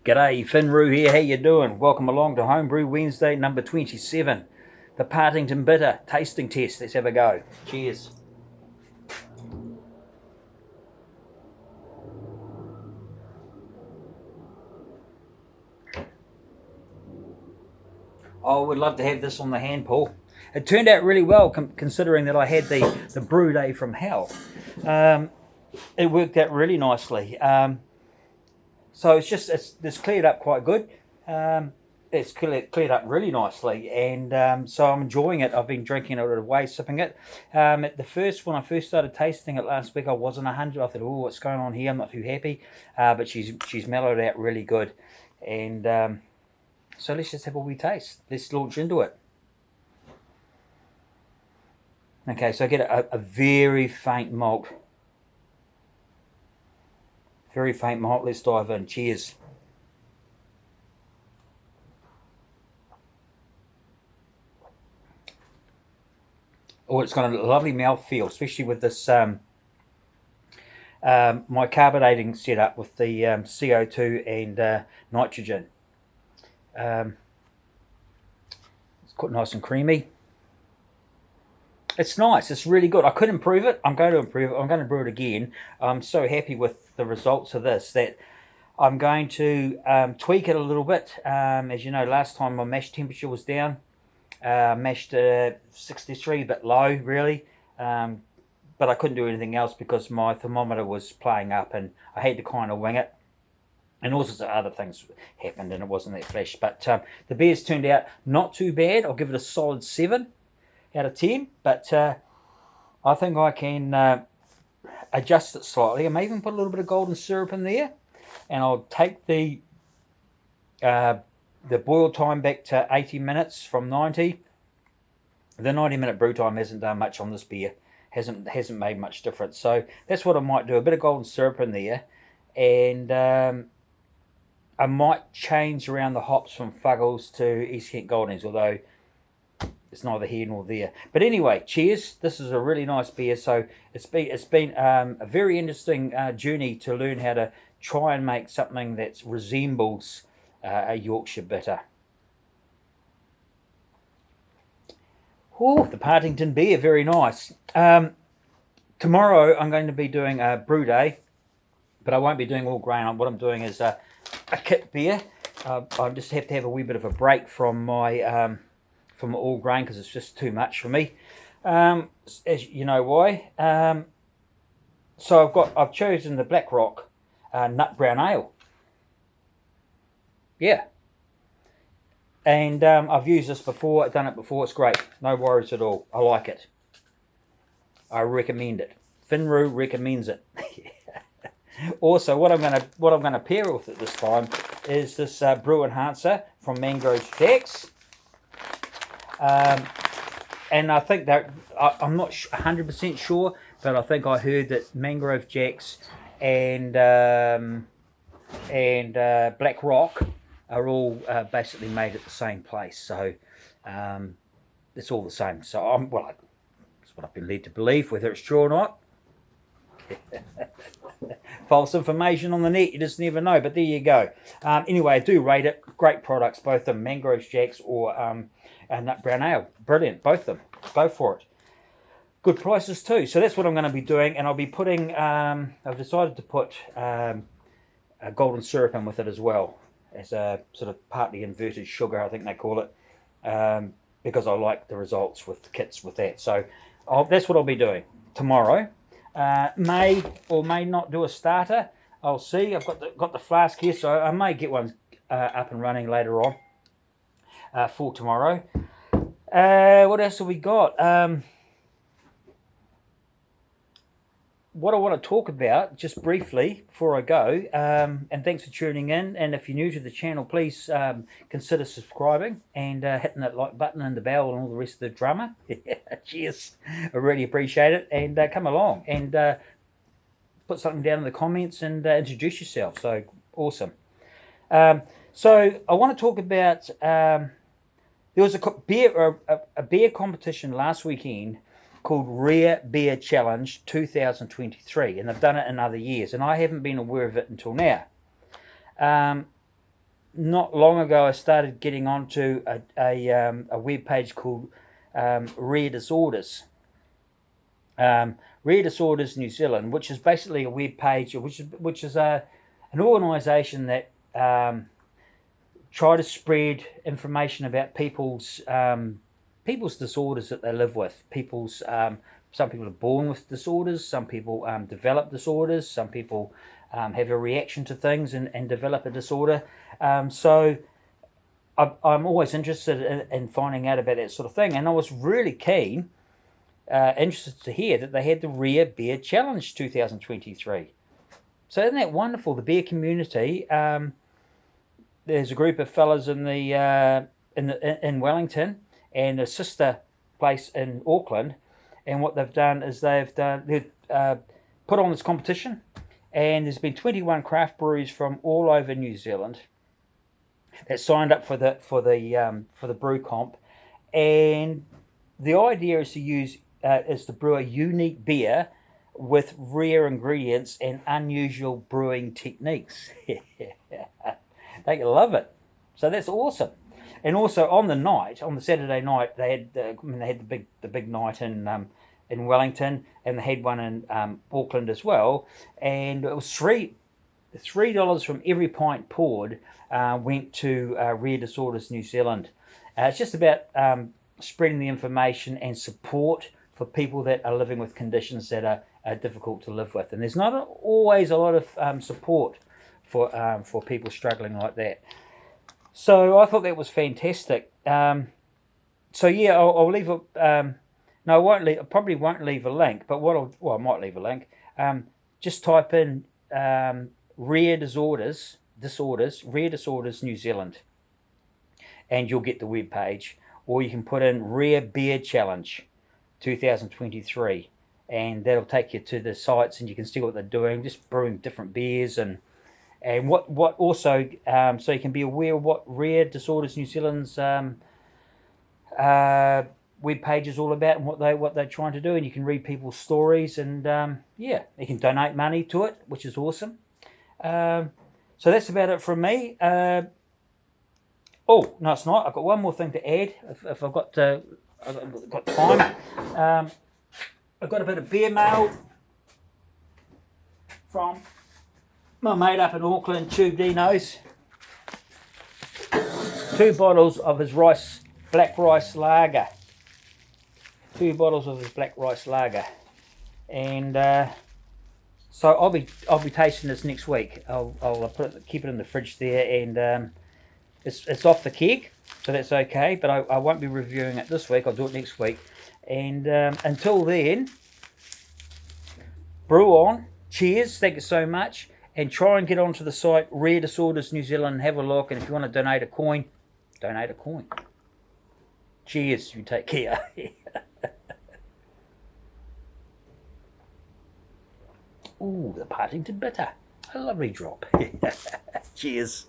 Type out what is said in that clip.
G'day, Hhbw here, how you doing? Welcome along to Homebrew Wednesday number 27. The Partington Bitter tasting test. Let's have a go. Cheers. I would love to have this on the hand pull. It turned out really well considering that I had the brew day from hell. It worked out really nicely. So it's cleared up quite good. It's cleared up really nicely, and so I'm enjoying it. I've been drinking it away, sipping it. When I first started tasting it last week, I wasn't 100. I thought, oh, what's going on here? I'm not too happy. But she's mellowed out really good, and so let's just have a wee taste. Let's launch into it. Okay, so I get a very faint malt. Very faint malt. Let's dive in. Cheers. Oh, it's got a lovely mouthfeel, especially with this my carbonating setup with the CO2 and nitrogen. It's quite nice and creamy. It's nice. It's really good. I could improve it. I'm going to improve it. I'm going to brew it again. I'm so happy with the results of this that I'm going to tweak it a little bit. As you know, last time my mash temperature was down. Mashed 63, a bit low, really. But I couldn't do anything else because my thermometer was playing up and I had to kind of wing it. And all sorts of other things happened and it wasn't that flash. But the beers turned out not too bad. I'll give it a solid 7 out of 10, but I think I can adjust it slightly. I may even put a little bit of golden syrup in there, and I'll take the boil time back to 80 minutes from 90. The 90-minute brew time hasn't done much on this beer. Hasn't made much difference. So that's what I might do. A bit of golden syrup in there, and I might change around the hops from Fuggles to East Kent Goldings, although it's neither here nor there. But anyway, cheers. This is a really nice beer. So it's been a very interesting journey to learn how to try and make something that resembles a Yorkshire bitter. Oh, the Partington beer, very nice. Tomorrow I'm going to be doing a brew day, but I won't be doing all grain. What I'm doing is a kit beer. I just have to have a wee bit of a break from my all grain because it's just too much for me. As you know why. So I've chosen the Black Rock Nut Brown Ale. Yeah. And I've used this before, I've done it before, it's great. No worries at all. I like it. I recommend it. Hhbw recommends it. Also, what I'm gonna pair with it this time is this brew enhancer from Mangrove Jacks. And I think that I'm not 100% sure, but I think I heard that Mangrove Jacks and Black Rock are all basically made at the same place. So it's all the same. So that's what I've been led to believe. Whether it's true or not, false information on the net, you just never know. But there you go. Anyway, I do rate it. Great products, both of them, Mangrove Jacks or Nut Brown Ale. Brilliant, both of them. Go for it. Good prices too. So that's what I'm going to be doing, and I'll be putting. I've decided to put a golden syrup in with it as well, as a sort of partly inverted sugar, I think they call it, because I like the results with the kits with that. So that's what I'll be doing tomorrow. May or may not do a starter. I'll see. I've got the flask here, so I may get one up and running later on for tomorrow. What else have we got? What I want to talk about, just briefly, before I go, and thanks for tuning in, and if you're new to the channel, please consider subscribing and hitting that like button and the bell and all the rest of the drama. Cheers. I really appreciate it, and come along and put something down in the comments and introduce yourself. So, awesome. So, I want to talk about, there was a beer competition last weekend called Rare Beer Challenge 2023, and they've done it in other years, and I haven't been aware of it until now. not long ago, I started getting onto a web page called Rare Disorders. Rare Disorders New Zealand, which is basically a web page, which is an organisation that try to spread information about people's disorders that they live with. Some people are born with disorders. Some people develop disorders. Some people have a reaction to things and develop a disorder. So I'm always interested in finding out about that sort of thing. And I was really keen, interested to hear that they had the Rare Beer Challenge 2023. So isn't that wonderful? The beer community. There's a group of fellas in Wellington and a sister place in Auckland, and what they've done is they've put on this competition, and there's been 21 craft breweries from all over New Zealand that signed up for the brew comp, and the idea is to brew a unique beer with rare ingredients and unusual brewing techniques. They love it, so that's awesome. And also on the Saturday night, they had the big night in Wellington, and they had one in Auckland as well. And it was $3 from every pint poured went to Rare Disorders New Zealand. It's just about spreading the information and support for people that are living with conditions that are difficult to live with. And there's not always a lot of support for people struggling like that. So I thought that was fantastic. So yeah, I'll leave a no, I won't leave. I probably won't leave a link, but I might leave a link. Just type in Rare Disorders Rare Disorders New Zealand, and you'll get the web page. Or you can put in Rare Beer Challenge 2023, and that'll take you to the sites, and you can see what they're doing, just brewing different beers and what also, so you can be aware of what Rare Disorders New Zealand's web page is all about, and what they're trying to do, and you can read people's stories, and yeah, you can donate money to it, which is awesome. So that's about it from me. Oh no, it's not. I've got one more thing to add. If I've got time. I've got a bit of beer mail from my mate up in Auckland, Tube Dino's. 2 bottles of his black rice lager. 2 bottles of his black rice lager, and so I'll be tasting this next week. I'll keep it in the fridge there, and it's off the keg, so that's okay. But I won't be reviewing it this week. I'll do it next week, and until then, brew on. Cheers! Thank you so much. And try and get onto the site Rare Disorders New Zealand and have a look. And if you want to donate a coin, donate a coin. Cheers. You take care. Ooh, the Partington Bitter. A lovely drop. Cheers.